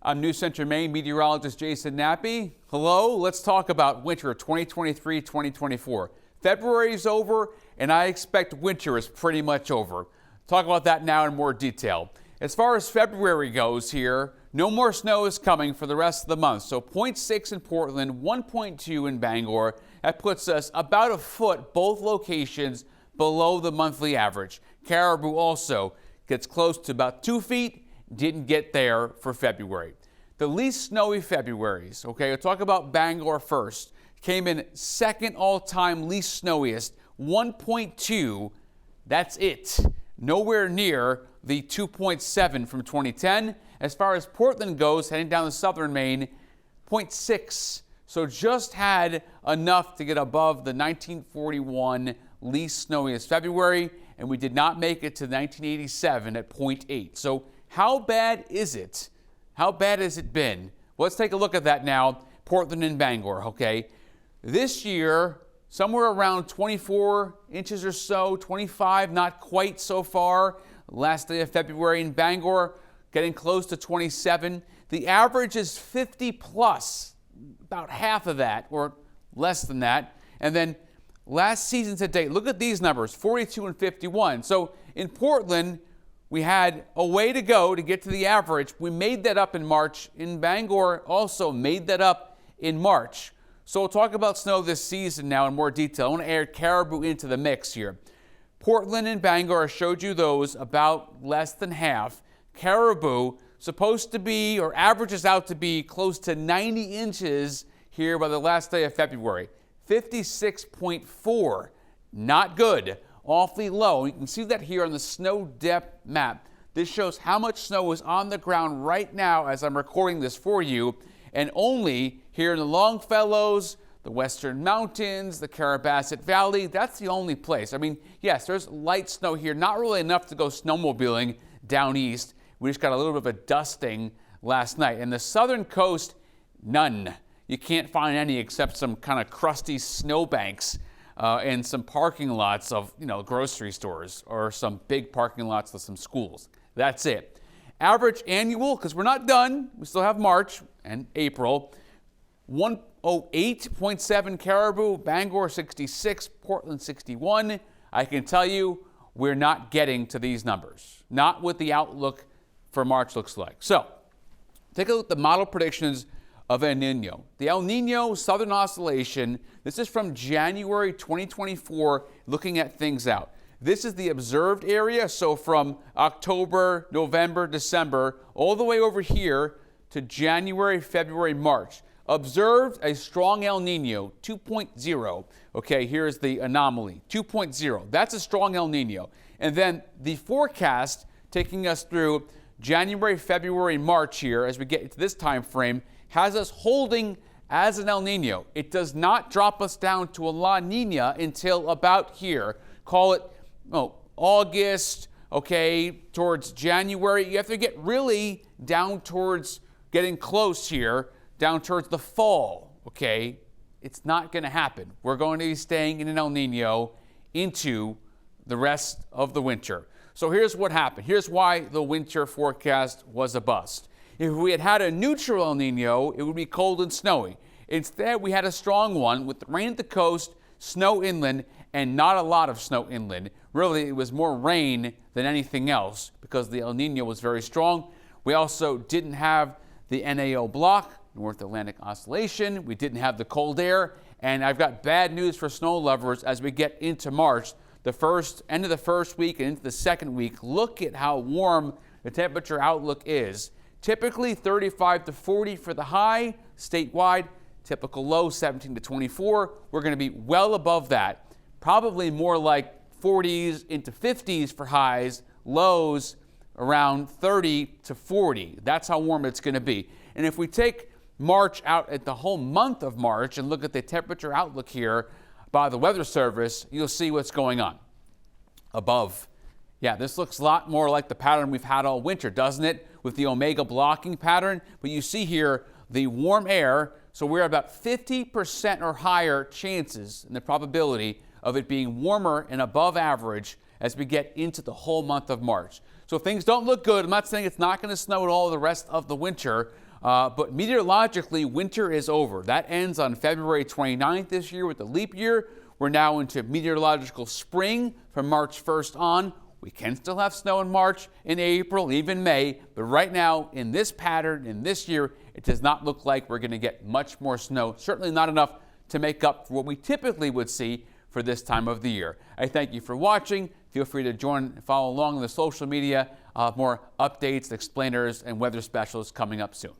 I'm News Center Maine meteorologist Jason Nappy. Hello, let's talk about winter 2023-2024. February is over, and I expect winter is pretty much over. Talk about that now in more detail. As far as February goes here, no more snow is coming for the rest of the month. So 0.6 in Portland, 1.2 in Bangor. That puts us about a foot, both locations, below the monthly average. Caribou also gets close to about 2 feet. Didn't get there for February. The least snowy Februaries, okay, we'll talk about Bangor first, came in second all-time least snowiest, 1.2. That's it. Nowhere near the 2.7 from 2010. As far as Portland goes, heading down to southern Maine, 0.6. So just had enough to get above the 1941 least snowiest February, and we did not make it to 1987 at 0.8. So how bad is it? How bad has it been? Well, let's take a look at that now. Portland and Bangor, okay? This year, somewhere around 24 inches or so, 25, not quite so far. Last day of February in Bangor, getting close to 27. The average is 50 plus, about half of that or less than that. And then last season to date, look at these numbers, 42 and 51. So in Portland, we had a way to go to get to the average. We made that up in March. In Bangor, also made that up in March. So we'll talk about snow this season now in more detail. I want to add Caribou into the mix here. Portland and Bangor, I showed you those, about less than half. Caribou, supposed to be, or averages out to be, close to 90 inches here by the last day of February. 56.4, not good. Awfully low. You can see that here on the snow depth map. This shows how much snow is on the ground right now as I'm recording this for you. And only here in the Longfellows, the Western Mountains, the Carabasset Valley, that's the only place. I mean, yes, there's light snow here, not really enough to go snowmobiling down east. We just got a little bit of a dusting last night. And the southern coast, none. You can't find any except some kind of crusty snowbanks. And some parking lots of, grocery stores or some big parking lots of some schools. That's it. Average annual, because we're not done. We still have March and April. 108.7 Caribou, Bangor 66, Portland 61. I can tell you we're not getting to these numbers. Not what the outlook for March looks like. So take a look at the model predictions of El Nino. The El Nino Southern Oscillation, this is from January 2024, looking at things out. This is the observed area, so from October, November, December, all the way over here to January, February, March. Observed a strong El Nino, 2.0. Okay, here's the anomaly, 2.0. That's a strong El Nino. And then the forecast taking us through January, February, March here, as we get to this time frame, has us holding as an El Nino. It does not drop us down to a La Nina until about here. Call it August, okay, towards January. You have to get really down towards getting close here, down towards the fall, okay? It's not going to happen. We're going to be staying in an El Nino into the rest of the winter. So here's what happened. Here's why the winter forecast was a bust. If we had had a neutral El Nino, it would be cold and snowy. Instead, we had a strong one with rain at the coast, snow inland, and not a lot of snow inland. Really, it was more rain than anything else because the El Nino was very strong. We also didn't have the NAO block, North Atlantic Oscillation. We didn't have the cold air. And I've got bad news for snow lovers as we get into March. The end of the first week and into the second week, look at how warm the temperature outlook is. Typically 35 to 40 for the high statewide, typical low 17 to 24. We're going to be well above that. Probably more like 40s into 50s for highs, lows around 30 to 40. That's how warm it's going to be. And if we take March out at the whole month of March and look at the temperature outlook here by the Weather Service, you'll see what's going on. Above. Yeah, this looks a lot more like the pattern we've had all winter, doesn't it? With the omega blocking pattern. But you see here the warm air, so we're at about 50% or higher chances in the probability of it being warmer and above average as we get into the whole month of March. So things don't look good. I'm not saying it's not going to snow at all the rest of the winter, but meteorologically, winter is over. That ends on February 29th this year with the leap year. We're now into meteorological spring from March 1st on. We can still have snow in March, in April, even May, but right now, in this pattern, in this year, it does not look like we're going to get much more snow, certainly not enough to make up for what we typically would see for this time of the year. I thank you for watching. Feel free to join and follow along on the social media. More updates, explainers, and weather specials coming up soon.